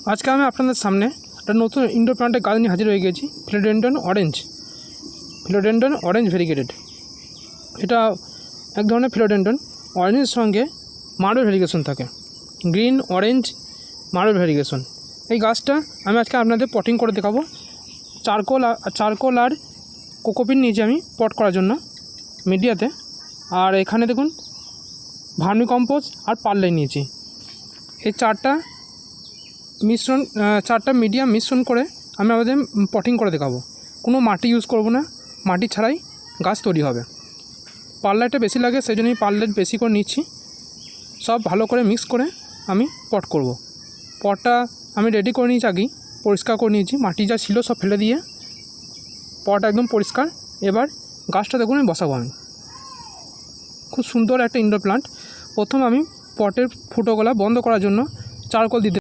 আজকে আমি আপনাদের সামনে একটা নতুন ইনডোর প্ল্যান্টের গাছ নিয়ে হাজির হয়ে গেছি। Philodendron orange variegated. এটা এক ধরনের ফিলোডেন্ড্রন। অরেঞ্জের সঙ্গে মার্বেল ভেরিগেশন থাকে, গ্রিন অরেঞ্জ মার্বেল ভেরিগেশন। এই গাছটা আমি আজকে আপনাদের পটিং করে দেখাবো। চারকোল আর কোকোপিট নিয়েছি আমি পট করার জন্য মিডিয়াতে। আর এখানে দেখুন ভার্মি কম্পোস্ট আর পারলাই নিয়েছি। এই চারটা মিডিয়াম মিশ্রণ করে আমি আমাদের পটিং করে দেখাবো। কোনো মাটি ইউজ করব না, মাটি ছাড়াই গাছ তৈরি হবে। পারলাইটটা বেশি লাগে, সেই জন্যই পারলাইট বেশি করে নিচ্ছি। সব ভালো করে মিক্স করে আমি পট করব। পটটা আমি রেডি করে নিয়েছি, আগেই পরিষ্কার করে নিয়েছি, মাটি যা ছিল সব ফেলে দিয়ে পট একদম পরিষ্কার। এবার গাছটা দেখুন আমি বসাবো। আমি খুব সুন্দর একটা ইনডোর প্ল্যান্ট। প্রথম আমি পটের ফুটোগুলা বন্ধ করার জন্য চারকোল দিতে